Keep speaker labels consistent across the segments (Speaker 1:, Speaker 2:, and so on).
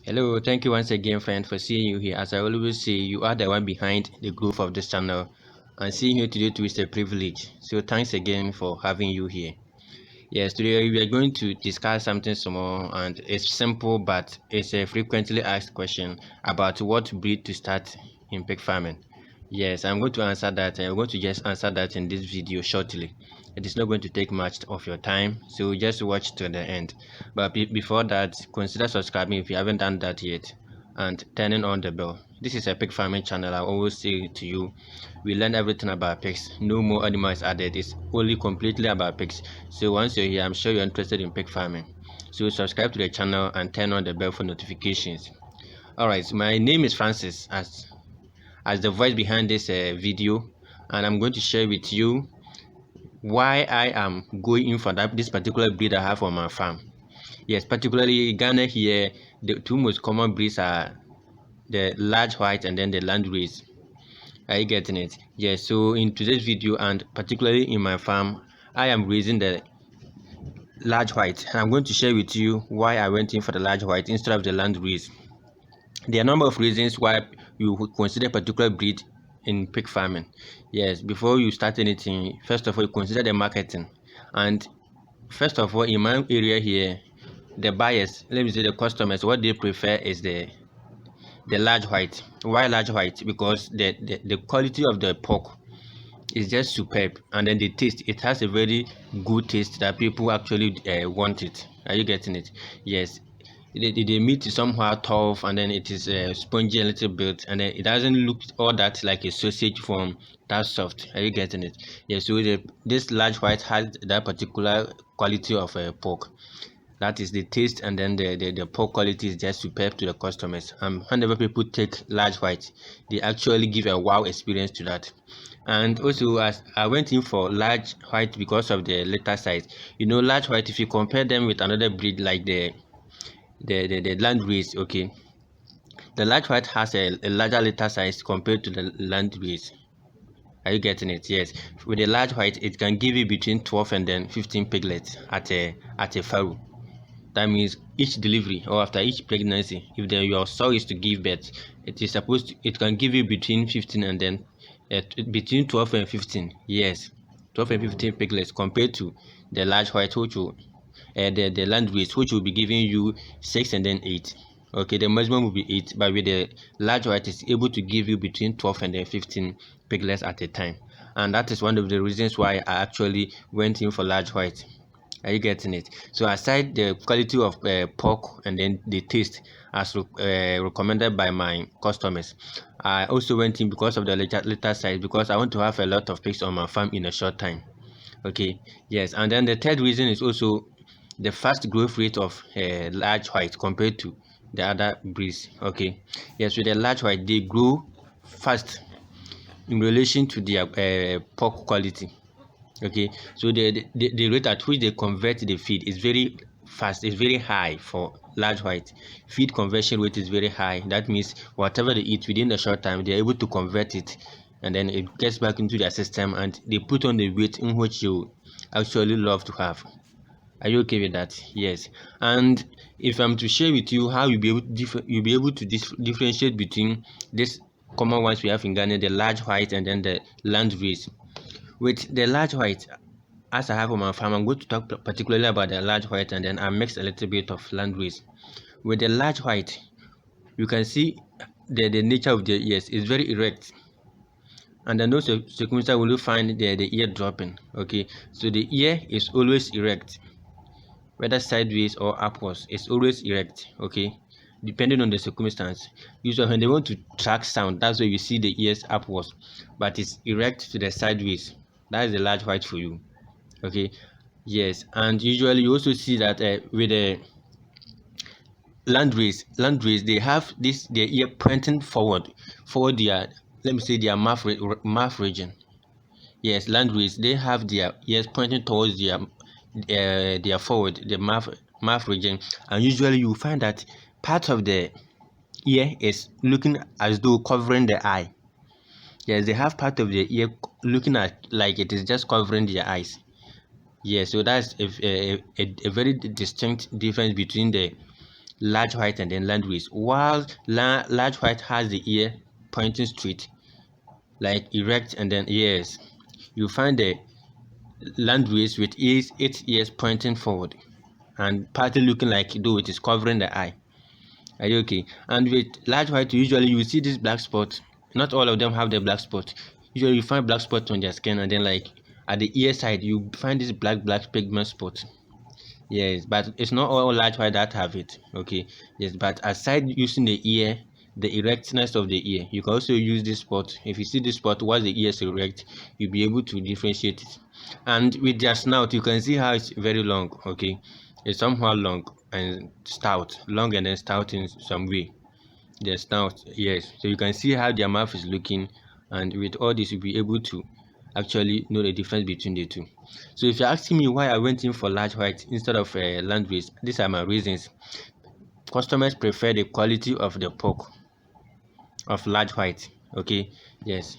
Speaker 1: Hello, thank you once again, friend, for seeing you here. As I always say, you are the one behind the growth of this channel, and seeing you today too is a privilege. So, thanks again for having you here. Yes, today we are going to discuss something small, and it's simple, but it's a frequently asked question about what breed to start in pig farming. Yes, I'm going to answer that. I'm going to just answer that in this video shortly. It is not going to take much of your time, so just watch to the end. But before that, consider subscribing if you haven't done that yet, and turning on the bell. This is a pig farming channel. I always say to you, we learn everything about pigs. No more animals added. It's only completely about pigs. So once you're here, I'm sure you're interested in pig farming. So subscribe to the channel and turn on the bell for notifications. Alright, so my name is Francis, as the voice behind this video, and I'm going to share with you why I am going in for this particular breed I have on my farm. Yes, particularly in Ghana here, the two most common breeds are the large white and then the land race. Are you getting it? Yes, so in today's video, and particularly in my farm, I am raising the large white. I'm going to share with you why I went in for the large white instead of the land race. There are a number of reasons why you would consider a particular breed in pig farming. Yes, before you start anything, first of all, you consider the marketing. And first of all, in my area here, the buyers, let me say the customers, what they prefer is the large white. Why large white? Because the quality of the pork is just superb, and then the taste, it has a very good taste that people actually want it. Are you getting it? Yes, the meat is somehow tough, and then it is spongy a little bit, and then it doesn't look all that like a sausage from that soft. Are you getting it? Yes, so this large white has that particular quality of pork. That is the taste, and then the pork quality is just superb to the customers. Whenever people take large white, they actually give a wow experience to that. And also, as I went in for large white because of the litter size. You know, large white, if you compare them with another breed like the land race, okay, the large white has a larger litter size compared to the land race. Are you getting it? Yes. With a large white, it can give you between 12 and then 15 piglets at a farrow. That means each delivery or after each pregnancy, if your sow is to give birth, it can give you between 15 and then between 12 and 15. Yes, 12 and 15 piglets compared to the large white, which will the land race, which will be giving you 6 and then 8. Okay, the maximum will be 8, but with the large white, it's able to give you between 12 and then 15 piglets at a time. And that is one of the reasons why I actually went in for large white. Are you getting it? So aside the quality of pork and then the taste as recommended by my customers, I also went in because of the litter size, because I want to have a lot of pigs on my farm in a short time. Okay, yes, and then the third reason is also the fast growth rate of large white compared to the other breeds. Okay, yes, with the large white, they grow fast in relation to their pork quality. Okay, so the rate at which they convert the feed is very fast, it's very high for large white. Feed conversion rate is very high. That means whatever they eat within a short time, they're able to convert it, and then it gets back into their system, and they put on the weight in which you actually love to have. Are you okay with that? Yes. And if I'm to share with you how you'll be able to differentiate between this common ones we have in Ghana, the large white and then the land race. With the large white, as I have on my farm, I'm going to talk particularly about the large white, and then I mix a little bit of land race. With the large white, you can see the nature of the ears is very erect, and then those circumstances will you find the ear dropping. Okay, so the ear is always erect, whether sideways or upwards, it's always erect. Okay, depending on the circumstance. Usually when they want to track sound, that's why you see the ears upwards, but it's erect to the sideways. That is the large white for you. Okay, yes, and usually you also see that with the land race, they have their ear pointing forward their, let me say, their mouth region. Yes, land race, they have their ears pointing towards their forward, the mouth region, and usually you find that part of the ear is looking as though covering the eye. Yes, they have part of the ear looking at like it is just covering their eyes. Yeah, so that's a very distinct difference between the large white and then landrace, while large white has the ear pointing straight, like erect, and then yes, you find the landrace with its ears pointing forward and partly looking like though it is covering the eye. Are you okay? And with large white, usually you see this black spot. Not all of them have the black spot. Usually you find black spot on their skin, and then like at the ear side you find this black pigment spot. Yes, but it's not all large white that have it. Okay. Yes, but aside using the ear, the erectness of the ear, you can also use this spot. If you see this spot while the ear is erect, you'll be able to differentiate it. And with their snout, you can see how it's very long. Okay, it's somehow long and stout, long and then stout in some way. The snout, yes. So you can see how their mouth is looking, and with all this, you'll be able to actually know the difference between the two. So if you're asking me why I went in for large white instead of landrace, these are my reasons. Customers prefer the quality of the pork of large white. Okay, yes,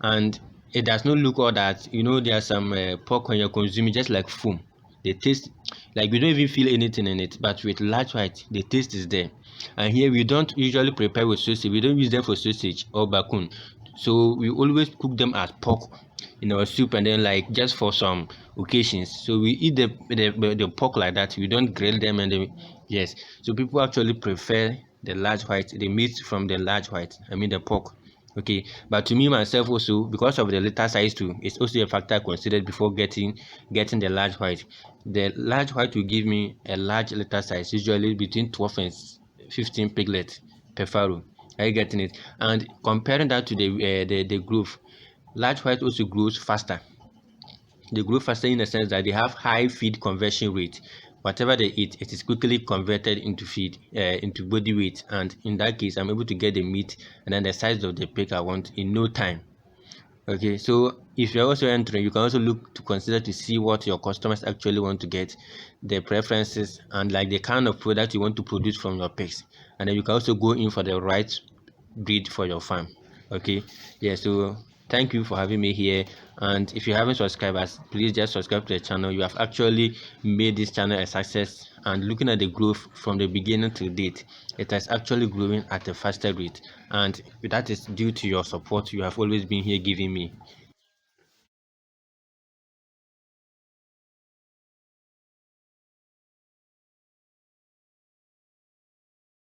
Speaker 1: and it does not look all that. There are some pork when you're consuming just like foam. The taste, like we don't even feel anything in it, but with large white the taste is there. And here we don't usually prepare with sausage. We don't use them for sausage or bacon, so we always cook them as pork in our soup, and then like just for some occasions, so we eat the pork like that. We don't grill them, and then yes, so people actually prefer the large white, the meat from the large white, I mean the pork. Okay, but to me myself also, because of the litter size too, it's also a factor considered before getting the large white. The large white will give me a large litter size, usually between 12 and 15 piglets per farrow. Are you getting it? And comparing that to the growth, large white also grows faster. They grow faster in the sense that they have high feed conversion rate. Whatever they eat, it is quickly converted into feed, into body weight, and in that case, I'm able to get the meat and then the size of the pig I want in no time. Okay, so if you're also entering, you can also look to consider to see what your customers actually want to get, their preferences, and like the kind of product you want to produce from your pigs, and then you can also go in for the right breed for your farm. Okay, yeah, so thank you for having me here, and if you haven't subscribed us, please just subscribe to the channel. You have actually made this channel a success, and looking at the growth from the beginning to date, it has actually growing at a faster rate, and that is due to your support you have always been here giving me.